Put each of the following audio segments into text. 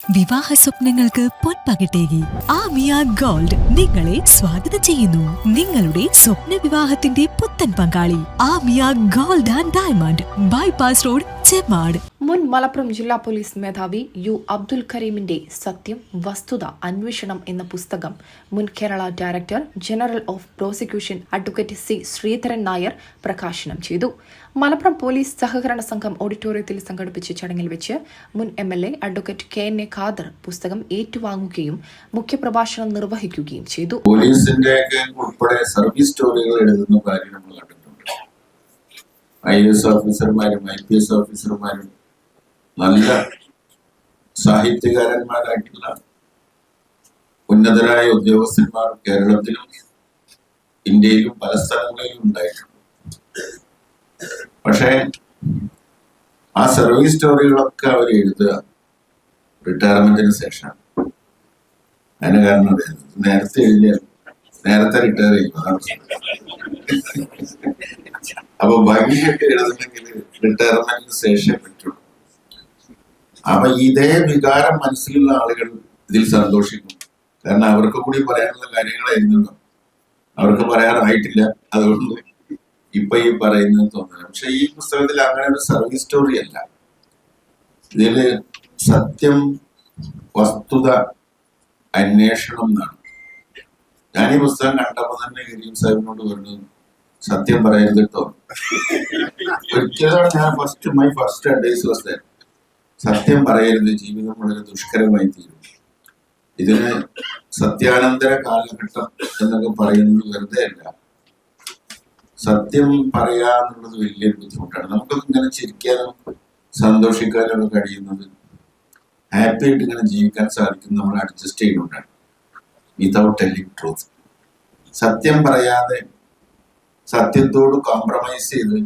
വിവാഹ സ്വപ്നങ്ങൾക്ക് പൊൻപകിട്ടേകി ആമിയ ഗോൾഡ് നിങ്ങളെ സ്വാഗതം ചെയ്യുന്നു. നിങ്ങളുടെ സ്വപ്ന വിവാഹത്തിന്റെ പുത്തൻ പങ്കാളി Amiya gold and diamond, bypass road, Chemmad. മുൻ മലപ്പുറം ജില്ലാ പോലീസ് മേധാവി യു അബ്ദുൽ കരീമിന്റെ സത്യം വസ്തുത അന്വേഷണം എന്ന പുസ്തകം മുൻ Kerala director general of prosecution advocate C Sreedharan Nair പ്രകാശനം ചെയ്തു. മലപ്പുറം പോലീസ് സഹകരണ സംഘം ഓഡിറ്റോറിയത്തിൽ സംഘടിപ്പിച്ച ചടങ്ങിൽ വെച്ച് മുൻ MLA അഡ്വക്കേറ്റ് KN ഖാദർ പുസ്തകം ഏറ്റുവാങ്ങുകയും മുഖ്യപ്രഭാഷണം നിർവഹിക്കുകയും ചെയ്തു. പോലീസിന്റെ ഉൾപ്പെടെ സർവീസ് സ്റ്റോറികൾ എഴുതുന്ന കാര്യം നമ്മൾ കണ്ടിട്ടുണ്ട്. IAS ഓഫീസർമാരും IPS ഓഫീസർമാരും നല്ല സാഹിത്യകാരന്മാരായിട്ടുള്ള ഉന്നതരായ ഉദ്യോഗസ്ഥന്മാർ കേരളത്തിലും ഇന്ത്യയിലും പല സ്ഥലങ്ങളിലും ഉണ്ടായിട്ടുണ്ട്. പക്ഷേ ആ സർവീസ് സ്റ്റോറികളൊക്കെ അവർ എഴുതുക റിട്ടയർമെന്റിന് ശേഷം. അതിന് കാരണം നേരത്തെ എഴുതിയാൽ നേരത്തെ റിട്ടയർ ചെയ്യും. അപ്പൊ ഭംഗിയൊക്കെ എഴുതുന്നെങ്കിൽ റിട്ടയർമെന്റിന് ശേഷം പറ്റുള്ളൂ. അപ്പൊ ഇതേ വികാരം മനസ്സിലുള്ള ആളുകൾ ഇതിൽ സന്തോഷിക്കും. കാരണം അവർക്ക് കൂടി പറയാനുള്ള കാര്യങ്ങളായിരുന്നല്ലോ, അവർക്ക് പറയാറായിട്ടില്ല. അതുകൊണ്ട് ഇപ്പൊ ഈ പറയുന്നത് തോന്നുന്നു. പക്ഷെ ഈ പുസ്തകത്തിൽ അങ്ങനെ ഒരു സർവീസ് സ്റ്റോറി അല്ല. ഇതില് സത്യം, വസ്തുത, അന്വേഷണം എന്നാണ്. ഞാൻ ഈ പുസ്തകം കണ്ടപ്പോ തന്നെ കരീം സാഹിബിനോട് പറഞ്ഞു, സത്യം പറയരുത് കേട്ടോ. ഒരിക്കലാണ് ഞാൻ my first advice was that സത്യം പറയരുത്, ജീവിതം വളരെ ദുഷ്കരമായി തീരും. ഇതിന് സത്യാനന്തര കാലഘട്ടം എന്നൊക്കെ പറയുന്നത് വെറുതെ അല്ല. സത്യം പറയാന്നുള്ളത് വലിയൊരു ബുദ്ധിമുട്ടാണ്. നമുക്കൊക്കെ ഇങ്ങനെ ചിരിക്കാനും സന്തോഷിക്കാനും ഒക്കെ കഴിയുന്നത്, ഹാപ്പി ആയിട്ട് ഇങ്ങനെ ജീവിക്കാൻ സാധിക്കും നമ്മൾ അഡ്ജസ്റ്റ് ചെയ്യുന്നുണ്ടാണ്, വിതൗട്ട് ടെല്ലിംഗ് ട്രൂത്ത്. സത്യം പറയാതെ സത്യത്തോട് കോംപ്രമൈസ് ചെയ്ത്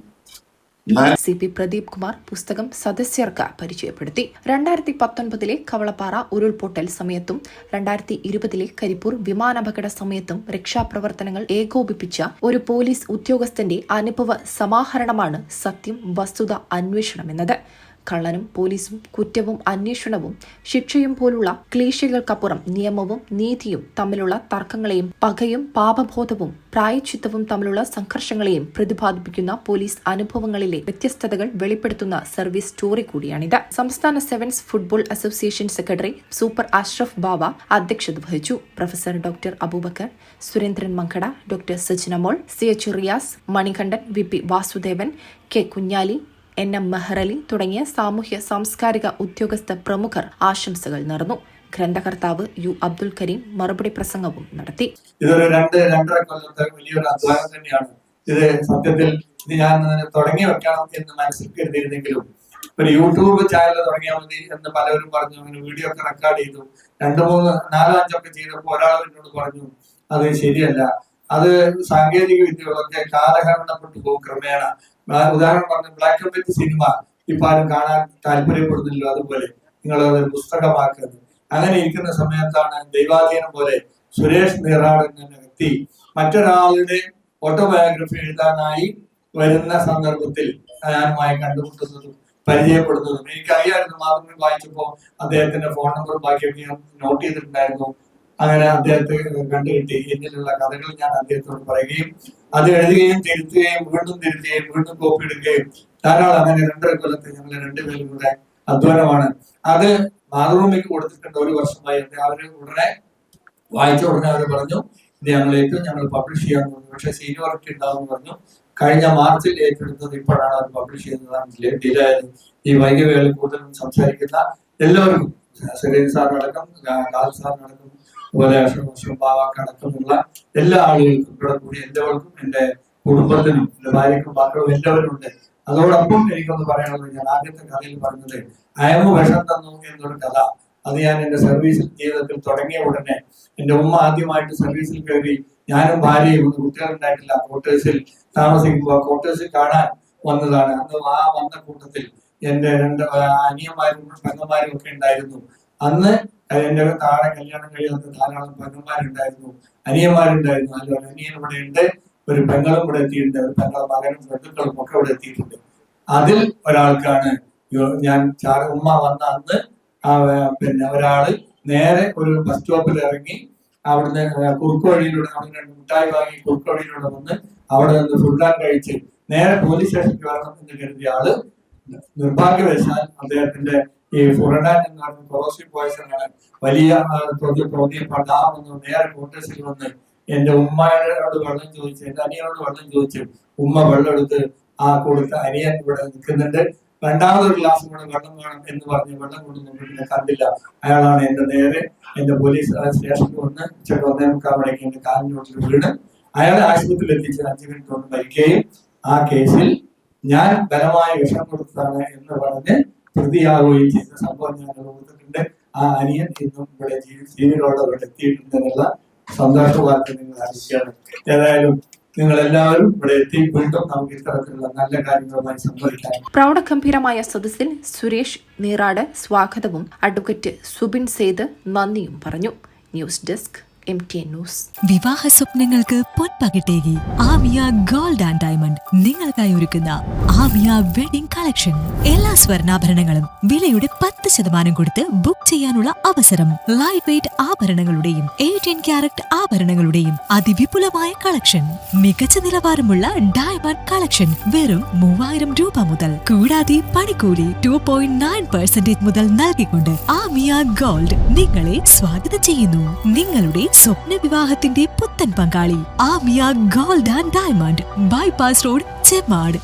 CP പ്രദീപ് കുമാർ പുസ്തകം സദസ്യർക്ക് പരിചയപ്പെടുത്തി. 2019 കവളപ്പാറ ഉരുൾപൊട്ടൽ സമയത്തും 2020 കരിപ്പൂർ വിമാനാപകട സമയത്തും രക്ഷാപ്രവർത്തനങ്ങൾ ഏകോപിപ്പിച്ച ഒരു പോലീസ് ഉദ്യോഗസ്ഥന്റെ അനുഭവ സമാഹരണമാണ് സത്യം, വസ്തുത, അന്വേഷണം എന്നത്. കള്ളനും പോലീസും കുറ്റവും അന്വേഷണവും ശിക്ഷയും പോലുള്ള ക്ലീശകൾക്കപ്പുറം നിയമവും നീതിയും തമ്മിലുള്ള തർക്കങ്ങളെയും പകയും പാപബോധവും പ്രായച്ചിത്തവും തമ്മിലുള്ള സംഘർഷങ്ങളെയും പ്രതിപാദിപ്പിക്കുന്ന പോലീസ് അനുഭവങ്ങളിലെ വ്യത്യസ്തതകൾ വെളിപ്പെടുത്തുന്ന സർവീസ് സ്റ്റോറി കൂടിയാണിത്. സംസ്ഥാന sevens football association secretary super Ashraf Bava അധ്യക്ഷത വഹിച്ചു. Professor doctor Abubakar, Surendran Mankada, doctor Sajnamol, CH Riyas, Manikandan, VP Vasudevan, K Kunhali, NM Mehrali തുടങ്ങിയ സാമൂഹ്യ സാംസ്കാരിക ഉദ്യോഗസ്ഥ പ്രമുഖർ ആശംസകൾ നേർന്നു. ഗ്രന്ഥകർത്താവ് യു അബ്ദുൽ കരീം മറുപടി പ്രസംഗവും നടത്തി. ഇതൊരു 2-2.5 കൊല്ലത്തെ വലിയൊരു അധ്വാനം തന്നെയാണ്. ഇത് സത്യത്തിൽ ഇത് ഞാൻ തുടങ്ങി വെക്കണം എന്ന് മനസ്സിൽ കരുതിയിരുന്നെങ്കിലും ഒരു യൂട്യൂബ് ചാനൽ തുടങ്ങിയാൽ മതി എന്ന് പലരും പറഞ്ഞു. അങ്ങനെ വീഡിയോ ഒക്കെ റെക്കോർഡ് ചെയ്തു. 2, 3, 4, 5 ഒക്കെ ചെയ്തപ്പോൾ ഒരാൾ എന്നോട് പറഞ്ഞു അത് ശരിയല്ല, അത് സാങ്കേതിക വിദ്യകളൊക്കെ കാലഹരണപ്പെട്ടു പോകും ക്രമേണ. ഉദാഹരണം പറഞ്ഞ ബ്ലാക്ക് ആൻഡ് വൈറ്റ് സിനിമ ഇപ്പൊ ആരും കാണാൻ താല്പര്യപ്പെടുന്നില്ലോ, അതുപോലെ നിങ്ങൾ അതൊരു പുസ്തകമാക്കുന്നത്. അങ്ങനെ ഇരിക്കുന്ന സമയത്താണ് ദൈവാധീനം പോലെ സുരേഷ് നീറാട് എന്ന വ്യക്തി മറ്റൊരാളുടെ ഓട്ടോബയോഗ്രഫി എഴുതാനായി വരുന്ന സന്ദർഭത്തിൽ ഞാനുമായി കണ്ടുമുട്ടുന്നതും പരിചയപ്പെടുന്നതും എനിക്കറിയാമായിരുന്നു. മാതൃഭൂമി വായിച്ചപ്പോൾ അദ്ദേഹത്തിന്റെ ഫോൺ നമ്പർ ബാക്കിയൊക്കെ ഞാൻ നോട്ട് ചെയ്തിട്ടുണ്ടായിരുന്നു. അങ്ങനെ അദ്ദേഹത്തെ കണ്ടുകിട്ടി. എന്നിലുള്ള കഥകൾ ഞാൻ അദ്ദേഹത്തോട് പറയുകയും അത് എഴുതുകയും തിരുത്തുകയും വീണ്ടും തിരുത്തുകയും വീണ്ടും കോപ്പി എടുക്കുകയും ധാരാളം അങ്ങനെ 2.5 കൊല്ലത്തെ ഞങ്ങൾ രണ്ടുപേരും കൂടെ അധ്വാനമാണ്. അത് മാതൃഭൂമിക്ക് കൊടുത്തിട്ടുണ്ട് 1 വർഷമായി. അവര് ഉടനെ വായിച്ച ഉടനെ അവർ പറഞ്ഞു ഇത് ഞങ്ങൾ പബ്ലിഷ് ചെയ്യാൻ പറഞ്ഞു. പക്ഷെ സീനിയോറിറ്റി ഉണ്ടാവും പറഞ്ഞു. കഴിഞ്ഞ മാർച്ചിൽ ഏറ്റെടുത്തത് ഇപ്പോഴാണ് അത് പബ്ലിഷ് ചെയ്യുന്നതാണ് ഡിലായത്. ഈ വൈകിവേളയിൽ കൂടുതലും സംസാരിക്കുന്ന എല്ലാവർക്കും, സുരേന്ദ്ര സാറിനടക്കം, ലാൽ സാറിനടക്കം, അതുപോലെ അടക്കമുള്ള എല്ലാ ആളുകൾക്കും, ഇവിടെ കൂടി എല്ലാവർക്കും, എന്റെ കുടുംബത്തിനും, എന്റെ ഭാര്യക്കും മക്കളും എല്ലാവരും ഉണ്ട്. അതോടൊപ്പം എനിക്കൊന്ന് പറയാനുള്ളത്, ഞാൻ ആദ്യത്തെ കഥയിൽ പറഞ്ഞത് അയമു വിഷം തന്നു എന്നൊരു കഥ. അത് ഞാൻ എന്റെ സർവീസ് ജീവിതത്തിൽ തുടങ്ങിയ ഉടനെ എന്റെ ഉമ്മ ആദ്യമായിട്ട് സർവീസിൽ കയറി ഞാനും ഭാര്യയും കുട്ടികളുണ്ടായിട്ടില്ല ക്വാർട്ടേഴ്സിൽ താമസിക്കുമ്പോൾ ക്വാർട്ടേഴ്സിൽ കാണാൻ വന്നതാണ്. അന്ന് ആ വന്ന കൂട്ടത്തിൽ എന്റെ 2 അനിയന്മാരും പെങ്ങന്മാരും ഒക്കെ ഉണ്ടായിരുന്നു. അന്ന് എന്റെ താഴെ കല്യാണം കഴിയാത്ത ധാരാളം പെങ്ങന്മാരുണ്ടായിരുന്നു, അനിയന്മാരുണ്ടായിരുന്നു. അതുപോലെ അനിയൻ ഇവിടെ ഉണ്ട്, ഒരു പെങ്ങളും ഇവിടെ എത്തിയിട്ടുണ്ട്, ഒരു പെങ്ങളുടെ മകനും ബന്ധുക്കളും ഒക്കെ ഇവിടെ എത്തിയിട്ടുണ്ട്. അതിൽ ഒരാൾക്കാണ് ഞാൻ ഉമ്മ വന്ന അന്ന് പിന്നെ ഒരാള് നേരെ ഒരു ബസ് സ്റ്റോപ്പിൽ ഇറങ്ങി അവിടുന്ന് കുറുക്ക് വഴിയിലൂടെ അവിടെ മിഠായി വാങ്ങി കുറുക്ക് വഴിയിലൂടെ വന്ന് അവിടെ നിന്ന് ഫുഡാൻ കഴിച്ച് നേരെ പോലീസ് സ്റ്റേഷനിൽ വരണം എന്ന് കരുതിയ ആള് നിർഭാഗ്യവശാൽ അദ്ദേഹത്തിന്റെ ഈ ഫുറഡാൻ എന്ന് പറഞ്ഞ കൊറോസീവ് പോയിസൺ ആണ് വലിയ തോതിൽ തോന്നിയപ്പോൾ ഡാം വന്ന് നേരെ കോട്ടേഴ്സിൽ വന്ന് എന്റെ ഉമ്മയോട് വെള്ളം ചോദിച്ചു, എന്റെ അനിയനോട് വെള്ളം ചോദിച്ചു. ഉമ്മ വെള്ളം എടുത്ത് ആ കൊടുത്ത അനിയൻ ഇവിടെ നിൽക്കുന്നുണ്ട്. രണ്ടാമതൊരു ഗ്ലാസ് കൂടെ വെള്ളം വേണം എന്ന് പറഞ്ഞ് വെള്ളം കൊണ്ട് നോക്കിയിട്ട് കണ്ടില്ല. അയാളാണ് എന്റെ നേരെ എന്റെ പോലീസ് സ്റ്റേഷനിൽ വന്ന് ഉച്ചക്ക് 1:45 എന്റെ കാലിനോട്ടിൽ വീണ് അയാളെ ആശുപത്രിയിൽ എത്തിച്ച് 5 മിനിറ്റ് കൊണ്ട് മരിക്കുകയും ആ കേസിൽ ഞാൻ ബലമായി വിഷം കൊടുത്തതാണ് എന്ന് പറഞ്ഞ് പ്രതിയാവുകയും ചെയ്ത സംഭവം ഞാൻ കൊടുത്തിട്ടുണ്ട്. ആ അനിയൻ ഇന്നും ഇവിടെ ജീവനോടെ ഇവിടെ എത്തിയിട്ടുണ്ട് എന്നുള്ള സന്തോഷ വാർത്ത നിങ്ങൾ അറിയിക്കുകയാണ്. ഏതായാലും നിങ്ങൾ എല്ലാവരും ഇവിടെ എത്തി വീണ്ടും നമുക്ക് ഇത്തരത്തിലുള്ള നല്ല കാര്യങ്ങളുമായി സംവദിക്കാൻ. പ്രൗഢഗംഭീരമായ സദസ്സിൽ സുരേഷ് നീറാട് സ്വാഗതവും അഡ്വക്കേറ്റ് സുബിൻ സേത് നന്ദിയും പറഞ്ഞു. News desk MTN news. വിവാഹ സ്വപ്നങ്ങൾക്ക് പൊൻപകിട്ടേകി ആമിയ ഗോൾഡ് ആൻഡ് ഡയമണ്ട് നിങ്ങൾക്കായി ഒരുക്കുന്ന ആമിയ വെഡിംഗ് കളക്ഷൻ. എല്ലാ സ്വർണ്ണാഭരണങ്ങളും വിലയുടെ 10% കൊടുത്ത് ബുക്ക് ചെയ്യാനുള്ള അവസരം. ലൈറ്റ് വെയ്റ്റ് ആഭരണങ്ങളുടെയും 18 ക്യാരറ്റ് ആഭരണങ്ങളുടെയും അതിവിപുലമായ കളക്ഷൻ. മികച്ച നിലവാരമുള്ള ഡയമണ്ട് കളക്ഷൻ വെറും 3000 രൂപ മുതൽ. കൂടാതെ പണിക്കൂലി 2.9% മുതൽ നൽകിക്കൊണ്ട് ആമിയ ഗോൾഡ് നിങ്ങളെ സ്വാഗതം ചെയ്യുന്നു. നിങ്ങളുടെ സ്വപ്ന വിവാഹത്തിന്റെ പുത്തൻ പങ്കാളി Amiya gold and diamond, bypass road, Chemmad.